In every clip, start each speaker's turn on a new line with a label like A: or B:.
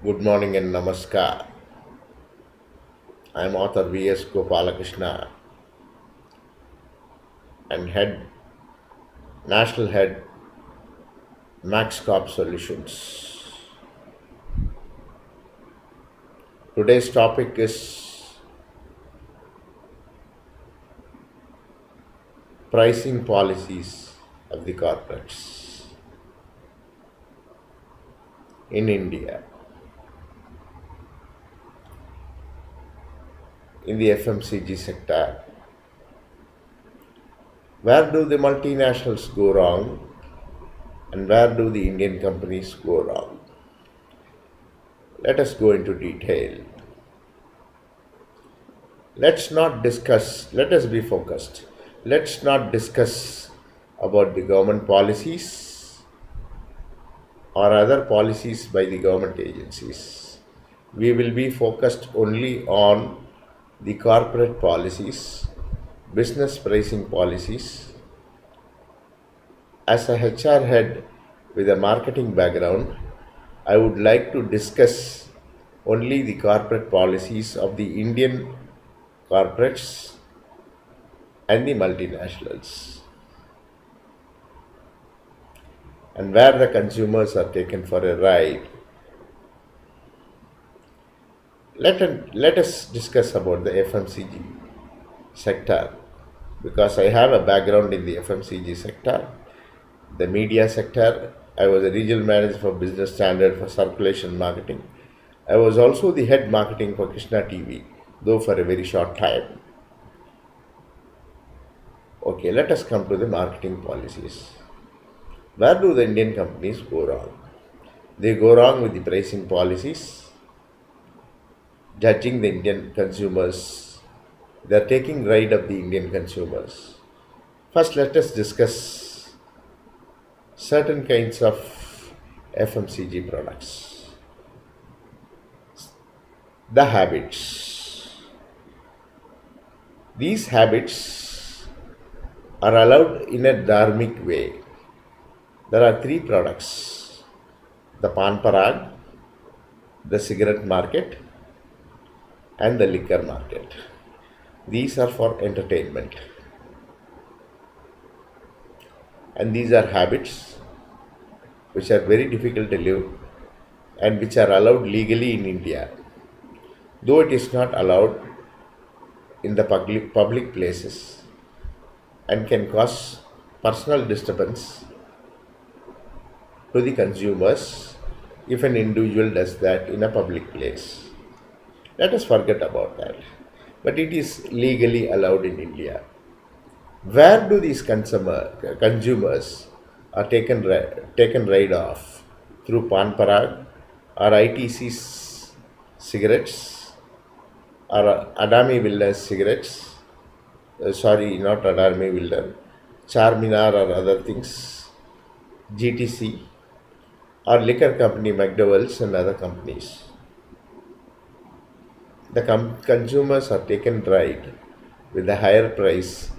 A: Good morning and namaskar. I am author V.S. Gopalakrishna and National Head MaxCorp Solutions. Today's topic is pricing policies of the corporates in India. In the FMCG sector, where do the multinationals go wrong and where do the Indian companies go wrong? Let us go into detail. Let us be focused. Let's not discuss about the government policies or other policies by the government agencies. We will be focused only on the corporate policies, business pricing policies. As a HR head with a marketing background, I would like to discuss only the corporate policies of the Indian corporates and the multinationals, and where the consumers are taken for a ride. Let us discuss about the FMCG sector because I have a background in the FMCG sector, the media sector. I was a regional manager for business standard for circulation marketing. I was also the head marketing for Krishna TV, though for a very short time. Okay, let us come to the marketing policies. Where do the Indian companies go wrong? They go wrong with the pricing policies, judging the Indian consumers. They are taking ride of the Indian consumers. First, let us discuss certain kinds of FMCG products. The habits. These habits are allowed in a dharmic way. There are three products: the pan parag, the cigarette market, and the liquor market. These are for entertainment. And these are habits which are very difficult to live and which are allowed legally in India, though it is not allowed in the public places and can cause personal disturbance to the consumers if an individual does that in a public place. Let us forget about that. But it is legally allowed in India. Where do these consumers are taken ride of? Through Pan Parag or ITC's cigarettes or Adami Villas cigarettes? Sorry, not Adami Villas, Charminar or other things, GTC or liquor company McDowell's and other companies. The consumers are taken right with a higher price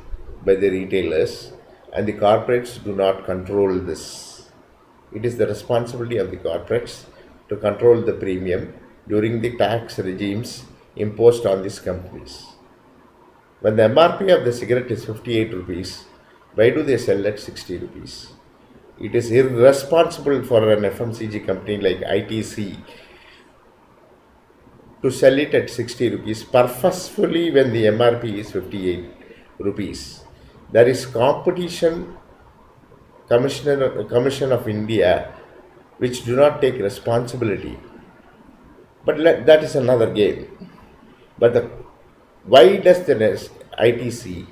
A: by the retailers, and the corporates do not control this. It is the responsibility of the corporates to control the premium during the tax regimes imposed on these companies. When the MRP of the cigarette is 58 rupees, why do they sell at 60 rupees? It is irresponsible for an FMCG company like ITC to sell it at 60 rupees purposefully when the MRP is 58 rupees. There is Commission of India which do not take responsibility. But that is another game. But why does the ITC,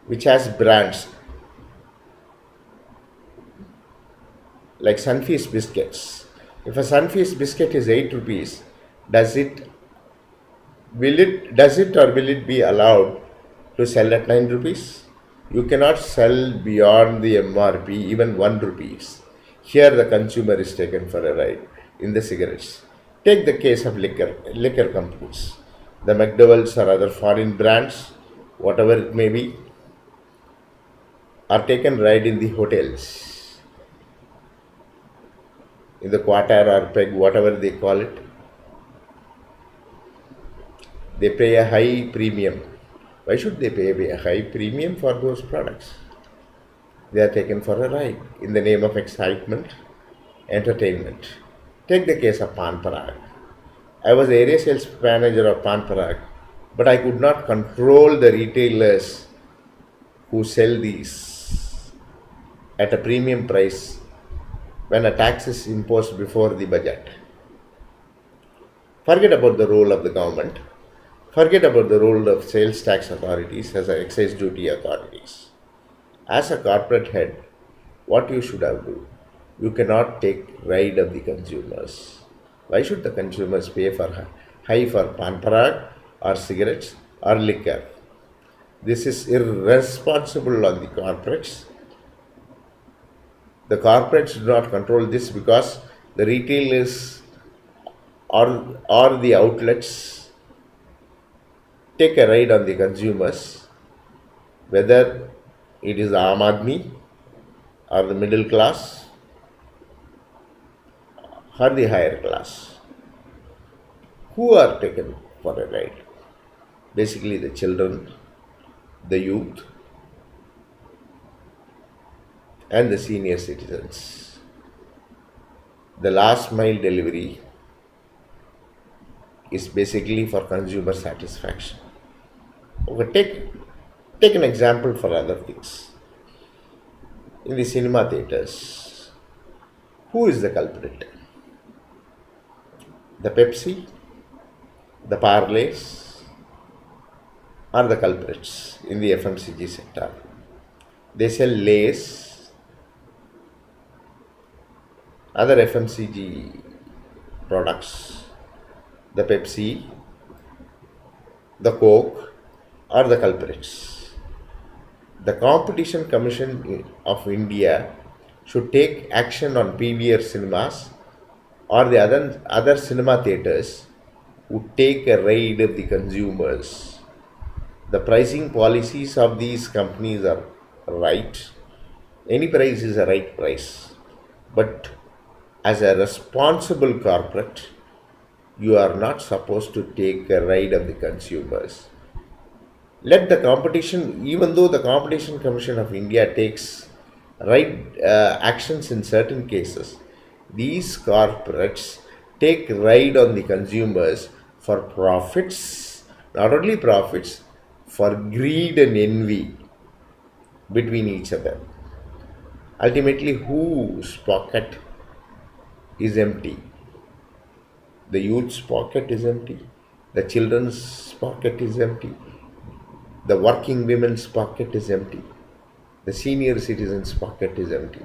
A: which has brands like Sunfeast biscuits, if a Sunfeast biscuit is 8 rupees, does it will it be allowed to sell at 9 rupees? You cannot sell beyond the MRP even 1 rupees. Here the consumer is taken for a ride in the cigarettes. Take the case of liquor companies. The McDowell's or other foreign brands, whatever it may be, are taken ride in the hotels, in the quarter or peg, whatever they call it. they pay a high premium. Why should they pay a high premium for those products? They are taken for a ride in the name of excitement, entertainment. Take the case of Pan Parag. I was the area sales manager of Pan Parag, but I could not control the retailers who sell these at a premium price when a tax is imposed before the budget. Forget about the role of the government. Forget about the role of sales tax authorities as excise duty authorities. As a corporate head, what you should have do? You cannot take ride of the consumers. Why should the consumers pay for high for Pan Parag or cigarettes or liquor? This is irresponsible on the corporates. The corporates do not control this because the retailers or the outlets take a ride on the consumers, whether it is Aam Aadmi or the middle class or the higher class. Who are taken for a ride? Basically the children, the youth and the senior citizens. The last mile delivery is basically for consumer satisfaction. Okay, take an example for other things. In the cinema theatres, who is the culprit? The Pepsi, the Parleys, are the culprits in the FMCG sector. They sell Lays, other FMCG products, the Pepsi, the Coke are the culprits. The Competition Commission of India should take action on PVR cinemas or the other cinema theatres who take a ride of the consumers. The pricing policies of these companies are right. Any price is a right price. But as a responsible corporate, you are not supposed to take a ride of the consumers. Let the competition, even though the Competition Commission of India takes right actions in certain cases, these corporates take ride on the consumers for profits, not only profits, for greed and envy between each other. Ultimately, whose pocket is empty? The youth's pocket is empty, the children's pocket is empty, the working women's pocket is empty, the senior citizen's pocket is empty.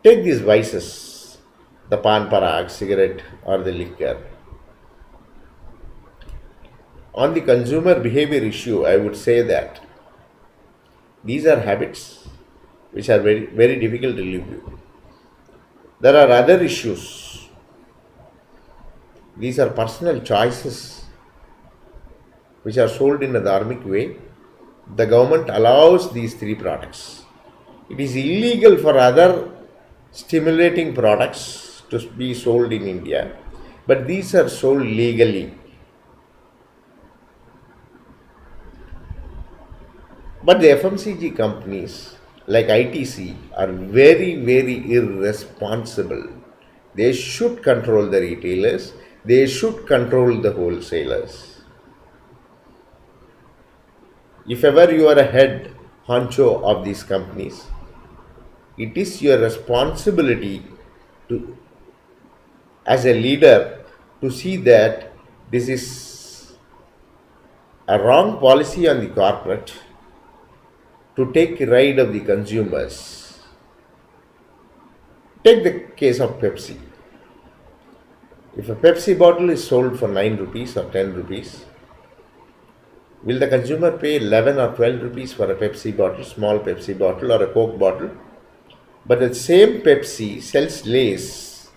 A: Take these vices, the Pan Parag, cigarette or the liquor. On the consumer behavior issue, I would say that these are habits which are very, very difficult to live with. There are other issues. These are personal choices which are sold in a dharmic way. The government allows these three products. It is illegal for other stimulating products to be sold in India, but these are sold legally. But the FMCG companies like ITC are very, very irresponsible. They should control the retailers. They should control the wholesalers. If ever you are a head honcho of these companies, it is your responsibility to, as a leader, to see that this is a wrong policy on the corporate to take ride of the consumers. Take the case of Pepsi. If a Pepsi bottle is sold for 9 rupees or 10 rupees, will the consumer pay 11 or 12 rupees for a Pepsi bottle, small Pepsi bottle or a Coke bottle? But the same Pepsi sells Lays,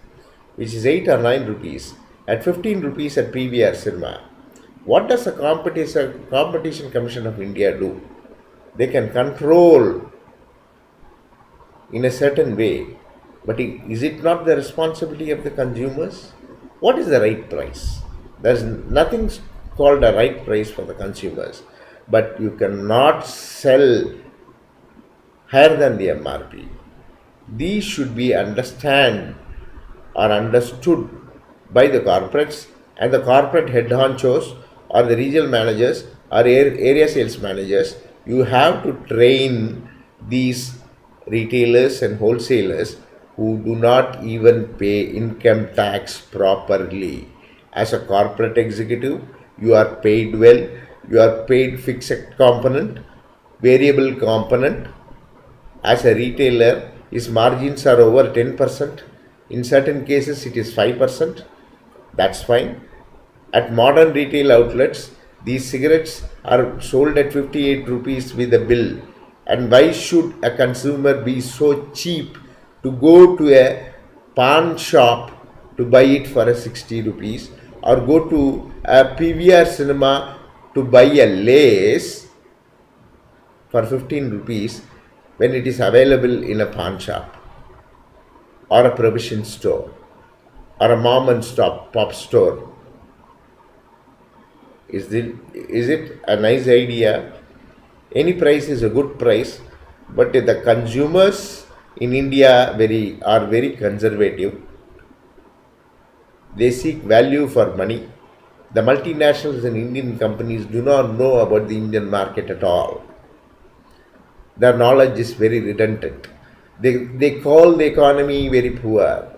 A: which is 8 or 9 rupees, at 15 rupees at PVR cinema. What does the Competition Commission of India do? They can control in a certain way, but is it not the responsibility of the consumers? What is the right price? There is nothing called a right price for the consumers, but you cannot sell higher than the MRP. These should be understood by the corporates, and the corporate head honchos or the regional managers or area sales managers. You have to train these retailers and wholesalers who do not even pay income tax properly. As a corporate executive, you are paid well, you are paid fixed component, variable component. As a retailer, his margins are over 10%. In certain cases, it is 5%. That's fine. At modern retail outlets, these cigarettes are sold at 58 rupees with a bill. And why should a consumer be so cheap to go to a pawn shop to buy it for a 60 rupees, or go to a PVR cinema to buy a lace for 15 rupees when it is available in a pawn shop or a provision store or a mom and pop store? Is it a nice idea? Any price is a good price, but the consumers in India are very conservative. They seek value for money. The multinationals and Indian companies do not know about the Indian market at all. Their knowledge is very redundant. They call the economy very poor.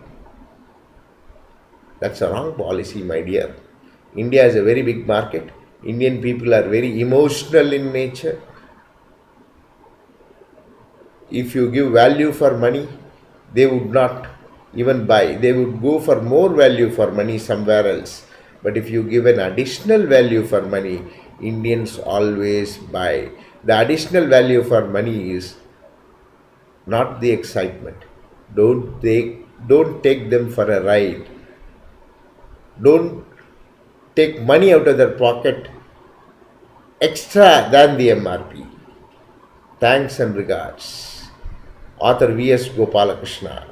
A: That's a wrong policy, my dear. India is a very big market. Indian people are very emotional in nature. If you give value for money, they would not even buy. They would go for more value for money somewhere else. But if you give an additional value for money, Indians always buy. The additional value for money is not the excitement. Don't take them for a ride. Don't take money out of their pocket extra than the MRP. Thanks and regards. Author V.S. Gopalakrishna.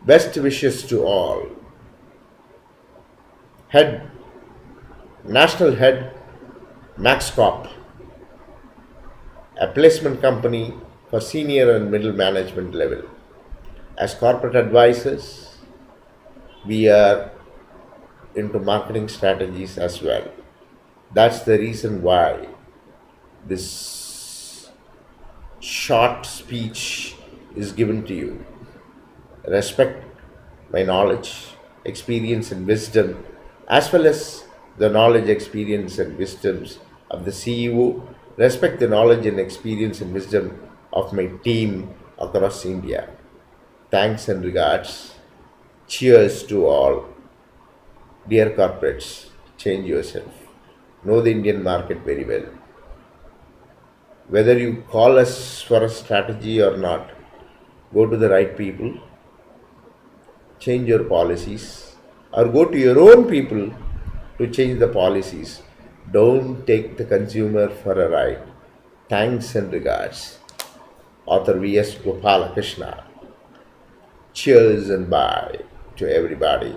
A: Best wishes to all. National Head, Maxcorp, a placement company for senior and middle management level. As corporate advisors, we are into marketing strategies as well. That's the reason why this short speech is given to you. Respect my knowledge, experience and wisdom, as well as the knowledge, experience and wisdoms of the CEO. Respect the knowledge and experience and wisdom of my team across India. Thanks and regards. Cheers to all. Dear corporates, change yourself. Know the Indian market very well. Whether you call us for a strategy or not, go to the right people, change your policies, or go to your own people to change the policies. Don't take the consumer for a ride. Thanks and regards. Author V.S. Gopalakrishna. Cheers and bye to everybody.